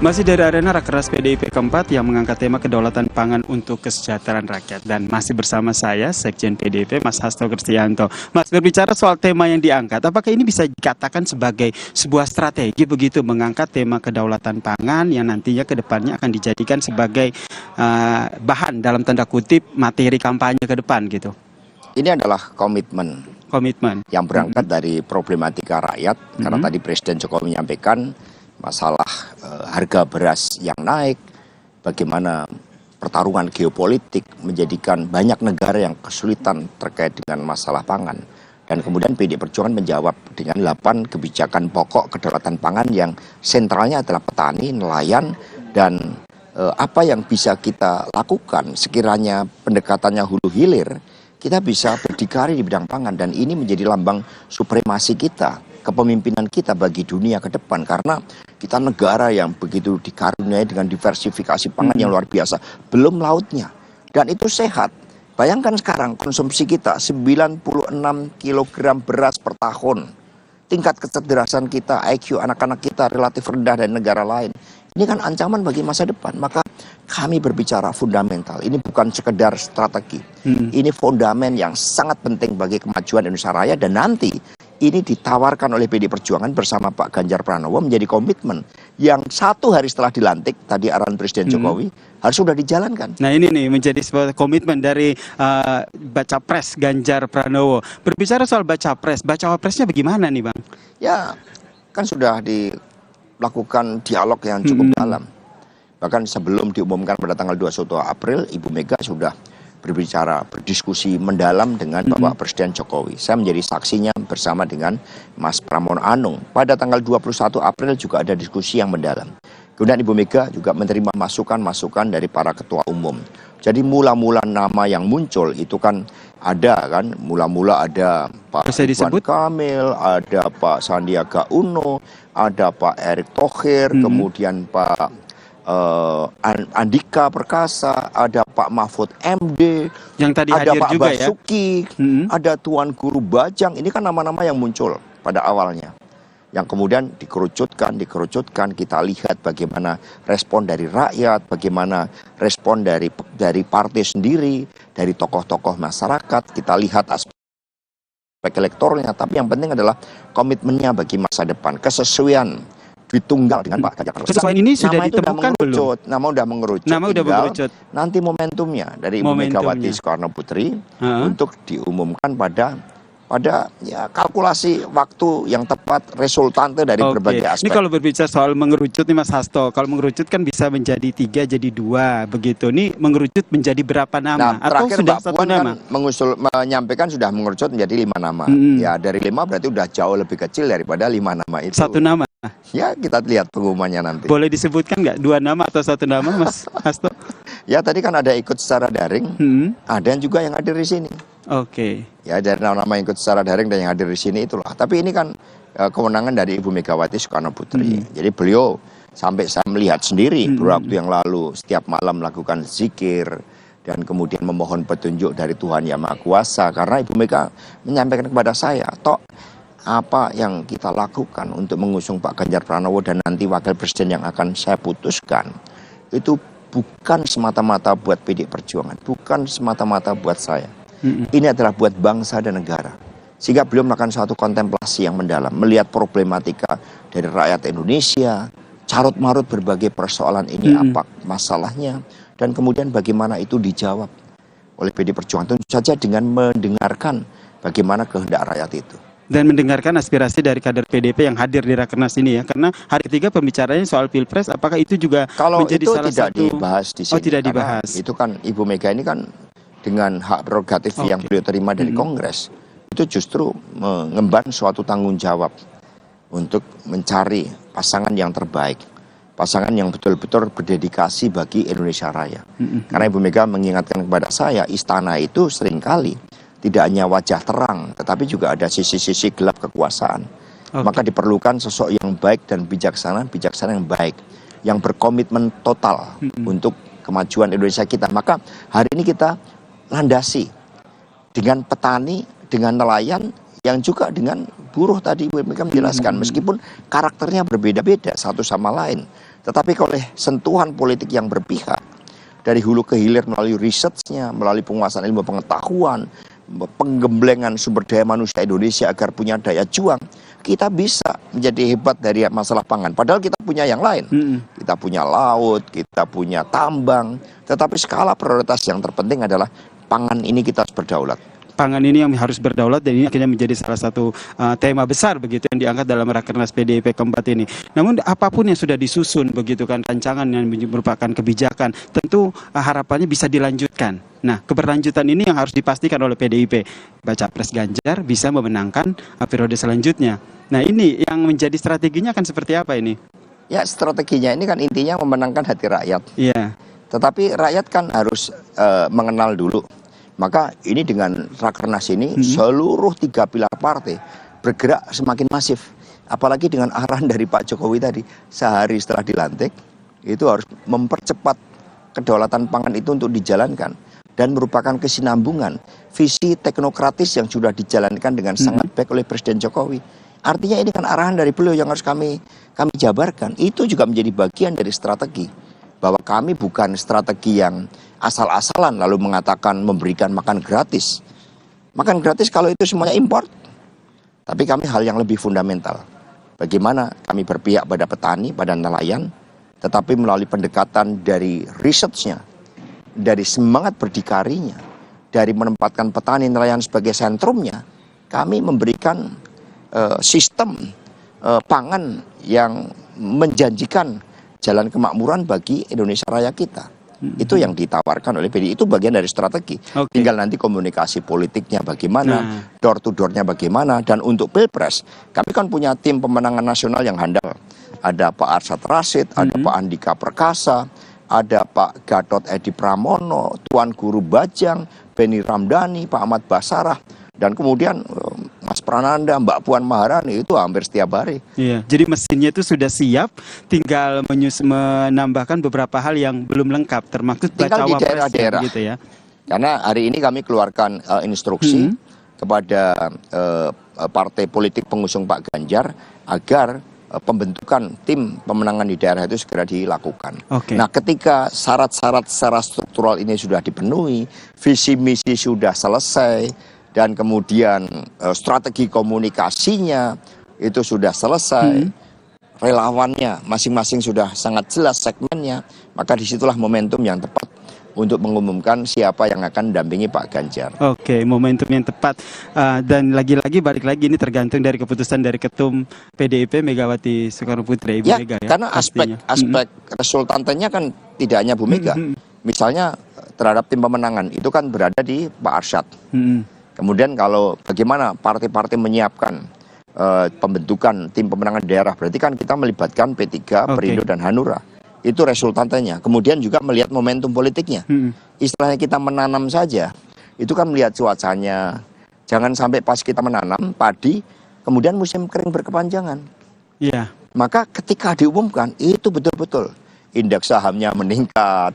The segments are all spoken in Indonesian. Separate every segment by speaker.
Speaker 1: Masih dari arena Rakernas PDIP keempat yang mengangkat tema kedaulatan pangan untuk kesejahteraan rakyat. Dan masih bersama saya, Sekjen PDIP, Mas Hasto Kristianto. Mas, berbicara soal tema yang diangkat, apakah ini bisa dikatakan sebagai sebuah strategi begitu mengangkat tema kedaulatan pangan yang nantinya ke depannya akan dijadikan sebagai bahan dalam tanda kutip materi kampanye ke depan gitu?
Speaker 2: Ini adalah komitmen yang berangkat dari problematika rakyat, karena tadi Presiden Jokowi menyampaikan masalah harga beras yang naik, bagaimana pertarungan geopolitik menjadikan banyak negara yang kesulitan terkait dengan masalah pangan. Dan kemudian PDI Perjuangan menjawab dengan 8 kebijakan pokok kedaulatan pangan yang sentralnya adalah petani, nelayan, dan apa yang bisa kita lakukan sekiranya pendekatannya hulu hilir, kita bisa berdikari di bidang pangan. Dan ini menjadi lambang supremasi kita, kepemimpinan kita bagi dunia ke depan, karena kita negara yang begitu dikaruniai dengan diversifikasi pangan yang luar biasa, belum lautnya, dan itu sehat. Bayangkan sekarang konsumsi kita 96 kg beras per tahun, tingkat kecerdasan kita, IQ anak-anak kita relatif rendah dari negara lain. Ini kan ancaman bagi masa depan. Maka kami berbicara fundamental, ini bukan sekedar strategi, ini fondamen yang sangat penting bagi kemajuan Indonesia Raya. Dan nanti ini ditawarkan oleh PDI Perjuangan bersama Pak Ganjar Pranowo menjadi komitmen yang 1 hari setelah dilantik, tadi arahan Presiden Jokowi, harus sudah dijalankan.
Speaker 1: Nah ini nih menjadi sebuah komitmen dari baca pres Ganjar Pranowo. Berbicara soal baca presnya bagaimana nih Bang?
Speaker 2: Ya kan sudah dilakukan dialog yang cukup dalam. Bahkan sebelum diumumkan pada tanggal 21 April, Ibu Mega sudah berbicara, berdiskusi mendalam dengan Bapak Presiden Jokowi. Saya menjadi saksinya bersama dengan Mas Pramono Anung. Pada tanggal 21 April juga ada diskusi yang mendalam. Kemudian Ibu Mega juga menerima masukan-masukan dari para ketua umum. Jadi mula-mula nama yang muncul itu kan ada kan, mula-mula ada Pak Ridwan Kamil, ada Pak Sandiaga Uno, ada Pak Erick Thohir, kemudian Pak Andika Perkasa, ada Pak Mahfud MD,
Speaker 1: yang tadi
Speaker 2: ada
Speaker 1: hadir
Speaker 2: Pak
Speaker 1: juga
Speaker 2: Basuki, ada Tuan Guru Bajang. Ini kan nama-nama yang muncul pada awalnya, yang kemudian dikerucutkan, kita lihat bagaimana respon dari rakyat, bagaimana respon dari partai sendiri, dari tokoh-tokoh masyarakat. Kita lihat aspek elektoralnya, tapi yang penting adalah komitmennya bagi masa depan, kesesuaian ditunggal dengan Pak Ganjar Pranowo.
Speaker 1: Selain ini sudah ditemukan belum?
Speaker 2: Nama udah mengerucut. Nanti momentumnya dari Ibu Megawati Soekarno Putri untuk diumumkan pada ya kalkulasi waktu yang tepat, resultante dari berbagai aspek.
Speaker 1: Ini kalau berbicara soal mengerucut nih Mas Hasto, kalau mengerucut kan bisa menjadi 3 jadi 2 begitu. Ini mengerucut menjadi berapa nama?
Speaker 2: Nah, atau sudah
Speaker 1: Mbak Puan
Speaker 2: nama? Menyampaikan sudah mengerucut menjadi 5 nama. Ya dari 5 berarti udah jauh lebih kecil daripada 5 nama itu.
Speaker 1: 1 nama.
Speaker 2: Ya kita lihat pengumumannya nanti.
Speaker 1: Boleh disebutkan nggak 2 nama atau 1 nama Mas Hasto?
Speaker 2: Ya tadi kan ada ikut secara daring, ada yang juga yang hadir di sini. Ya dari nama-nama yang ikut secara daring dan yang hadir di sini itulah. Tapi ini kan kewenangan dari Ibu Megawati Soekarno Putri. Jadi beliau sampai saya melihat sendiri beberapa waktu yang lalu setiap malam melakukan zikir dan kemudian memohon petunjuk dari Tuhan Yang Maha Kuasa. Karena Ibu Mega menyampaikan kepada saya, apa yang kita lakukan untuk mengusung Pak Ganjar Pranowo dan nanti wakil presiden yang akan saya putuskan itu bukan semata-mata buat PDI Perjuangan, bukan semata-mata buat saya. Ini adalah buat bangsa dan negara. Sehingga beliau melakukan suatu kontemplasi yang mendalam, melihat problematika dari rakyat Indonesia, carut-marut berbagai persoalan ini apa masalahnya, dan kemudian bagaimana itu dijawab oleh PDI Perjuangan. Tentu saja dengan mendengarkan bagaimana kehendak rakyat itu.
Speaker 1: Dan mendengarkan aspirasi dari kader PDIP yang hadir di Rakernas ini ya, karena hari ketiga pembicaranya soal Pilpres, apakah itu juga menjadi salah satu?
Speaker 2: Kalau itu tidak dibahas di sini.
Speaker 1: Tidak dibahas.
Speaker 2: Itu kan Ibu Mega ini kan dengan hak prerogatif yang beliau terima dari Kongres, itu justru mengemban suatu tanggung jawab untuk mencari pasangan yang terbaik, pasangan yang betul-betul berdedikasi bagi Indonesia Raya. Karena Ibu Mega mengingatkan kepada saya, istana itu seringkali tidak hanya wajah terang, tetapi juga ada sisi-sisi gelap kekuasaan. Maka diperlukan sosok yang baik dan bijaksana yang baik, yang berkomitmen total untuk kemajuan Indonesia kita. Maka hari ini kita landasi dengan petani, dengan nelayan, yang juga dengan buruh tadi Bu Mega menjelaskan. Meskipun karakternya berbeda-beda satu sama lain, Tetapi oleh sentuhan politik yang berpihak, dari hulu ke hilir melalui risetnya, melalui penguasaan ilmu pengetahuan, penggemblengan sumber daya manusia Indonesia agar punya daya juang, kita bisa menjadi hebat dari masalah pangan. Padahal kita punya yang lain. Kita punya laut, kita punya tambang. Tetapi skala prioritas yang terpenting adalah pangan ini kita harus berdaulat.
Speaker 1: Pangan ini yang harus berdaulat, dan ini akhirnya menjadi salah satu tema besar begitu yang diangkat dalam Rakernas PDIP keempat ini. Namun apapun yang sudah disusun begitu kan, rancangan yang merupakan kebijakan, tentu harapannya bisa dilanjutkan. Nah, keberlanjutan ini yang harus dipastikan oleh PDIP. Baca Pres Ganjar bisa memenangkan periode selanjutnya. Nah, ini yang menjadi strateginya akan seperti apa ini?
Speaker 2: Ya, strateginya ini kan intinya memenangkan hati rakyat.
Speaker 1: Iya.
Speaker 2: Tetapi rakyat kan harus mengenal dulu. Maka ini dengan Rakernas ini seluruh 3 pilar partai bergerak semakin masif. Apalagi dengan arahan dari Pak Jokowi tadi, sehari setelah dilantik, itu harus mempercepat kedaulatan pangan itu untuk dijalankan. Dan merupakan kesinambungan visi teknokratis yang sudah dijalankan dengan sangat baik oleh Presiden Jokowi. Artinya ini kan arahan dari beliau yang harus kami jabarkan. Itu juga menjadi bagian dari strategi. Bahwa kami bukan strategi yang asal-asalan lalu mengatakan memberikan makan gratis. Makan gratis kalau itu semuanya import. Tapi kami hal yang lebih fundamental. Bagaimana kami berpihak pada petani, pada nelayan, tetapi melalui pendekatan dari risetnya, dari semangat berdikarinya, dari menempatkan petani nelayan sebagai sentrumnya, kami memberikan sistem pangan yang menjanjikan jalan kemakmuran bagi Indonesia Raya kita. Itu yang ditawarkan oleh PDI, itu bagian dari strategi. Tinggal nanti komunikasi politiknya bagaimana, door to door-nya bagaimana. Dan untuk Pilpres, kami kan punya tim pemenangan nasional yang handal. Ada Pak Arsyad Rashid, ada Pak Andika Perkasa, ada Pak Gatot Edi Pramono, Tuan Guru Bajang, Beni Ramdhani, Pak Ahmad Basarah, dan kemudian Mas Prananda, Mbak Puan Maharani, itu hampir setiap hari.
Speaker 1: Iya, jadi mesinnya itu sudah siap, tinggal menambahkan beberapa hal yang belum lengkap, termasuk
Speaker 2: tinggal di daerah-daerah.
Speaker 1: Gitu ya.
Speaker 2: Karena hari ini kami keluarkan instruksi kepada partai politik pengusung Pak Ganjar agar pembentukan tim pemenangan di daerah itu segera dilakukan. Nah, ketika syarat-syarat secara struktural ini sudah dipenuhi, visi misi sudah selesai, dan kemudian strategi komunikasinya itu sudah selesai, relawannya masing-masing sudah sangat jelas segmennya, maka disitulah momentum yang tepat untuk mengumumkan siapa yang akan mendampingi Pak Ganjar.
Speaker 1: Oke, momentum yang tepat. Dan lagi-lagi balik lagi ini tergantung dari keputusan dari Ketum PDIP Megawati Soekarno Putri, Ibu Mega ya.
Speaker 2: Karena aspek resultantenya kan tidak hanya Bu Mega. Misalnya terhadap tim pemenangan itu kan berada di Pak Arsyad. Kemudian kalau bagaimana partai-partai menyiapkan pembentukan tim pemenangan daerah, berarti kan kita melibatkan P3, Perindo, dan Hanura. Itu resultantenya. Kemudian juga melihat momentum politiknya. Istilahnya kita menanam saja, itu kan melihat cuacanya. Jangan sampai pas kita menanam padi, kemudian musim kering berkepanjangan. Maka ketika diumumkan, itu betul-betul indeks sahamnya meningkat,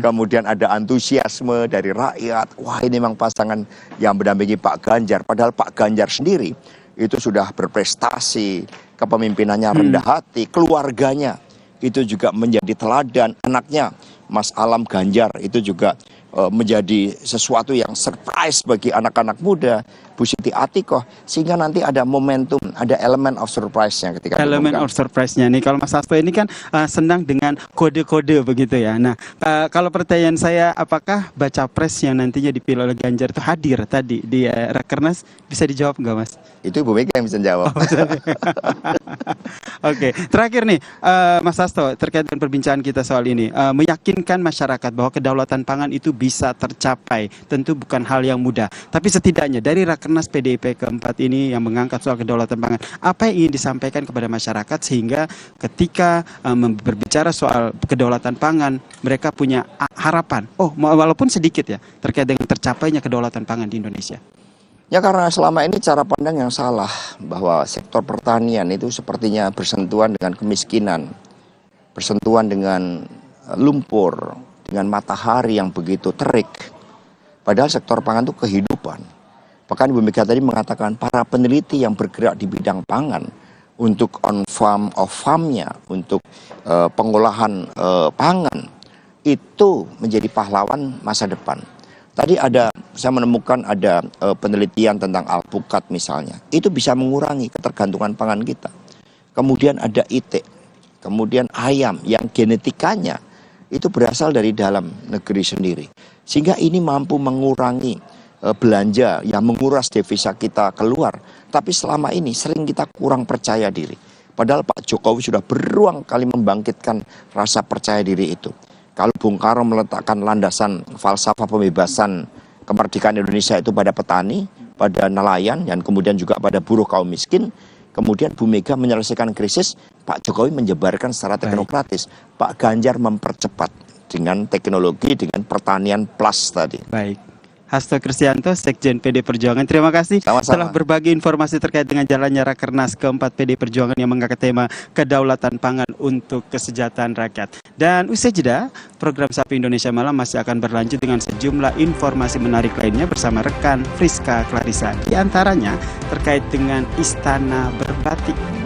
Speaker 2: kemudian ada antusiasme dari rakyat. Wah, ini memang pasangan yang mendampingi Pak Ganjar. Padahal Pak Ganjar sendiri itu sudah berprestasi, kepemimpinannya rendah hati, keluarganya itu juga menjadi teladan. Anaknya Mas Alam Ganjar itu juga menjadi sesuatu yang surprise bagi anak-anak muda, Bu Siti Atikoh, sehingga nanti ada momentum, ada elemen of surprise-nya ketika
Speaker 1: elemen of surprise-nya nih. Kalau Mas Hasto ini kan senang dengan kode-kode begitu ya. Nah, kalau pertanyaan saya, apakah baca pres yang nantinya dipilih oleh Ganjar itu hadir tadi di Rakernas? Bisa dijawab nggak, Mas?
Speaker 2: Itu Ibu Mega yang bisa jawab.
Speaker 1: Oke, terakhir nih Mas Hasto, terkait dengan perbincangan kita soal ini, meyakinkan masyarakat bahwa kedaulatan pangan itu bisa tercapai, tentu bukan hal yang mudah. Tapi setidaknya dari Rakernas PDIP keempat ini yang mengangkat soal kedaulatan pangan, apa yang ingin disampaikan kepada masyarakat sehingga ketika berbicara soal kedaulatan pangan, mereka punya harapan, walaupun sedikit ya, terkait dengan tercapainya kedaulatan pangan di Indonesia.
Speaker 2: Ya, karena selama ini cara pandang yang salah bahwa sektor pertanian itu sepertinya bersentuhan dengan kemiskinan, bersentuhan dengan lumpur, dengan matahari yang begitu terik. Padahal sektor pangan itu kehidupan. Bahkan Ibu Mega tadi mengatakan para peneliti yang bergerak di bidang pangan untuk on farm off farmnya, untuk pengolahan pangan, itu menjadi pahlawan masa depan. Tadi saya menemukan ada penelitian tentang alpukat misalnya, itu bisa mengurangi ketergantungan pangan kita. Kemudian ada itik, kemudian ayam yang genetikanya itu berasal dari dalam negeri sendiri. Sehingga ini mampu mengurangi belanja yang menguras devisa kita keluar. Tapi selama ini sering kita kurang percaya diri. Padahal Pak Jokowi sudah berulang kali membangkitkan rasa percaya diri itu. Kalau Bung Karno meletakkan landasan falsafah pembebasan kemerdekaan Indonesia itu pada petani, pada nelayan, dan kemudian juga pada buruh kaum miskin. Kemudian Bu Mega menyelesaikan krisis, Pak Jokowi menyebarkan secara teknokratis. Pak Ganjar mempercepat dengan teknologi, dengan pertanian plus tadi.
Speaker 1: Baik. Hasto Kristianto, Sekjen PD Perjuangan. Terima kasih telah berbagi informasi terkait dengan jalannya Rakernas keempat PD Perjuangan yang mengangkat tema kedaulatan pangan untuk kesejahteraan rakyat. Dan usai jeda, program Sapi Indonesia Malam masih akan berlanjut dengan sejumlah informasi menarik lainnya bersama rekan Friska Clarissa. Di antaranya terkait dengan Istana Berbatik.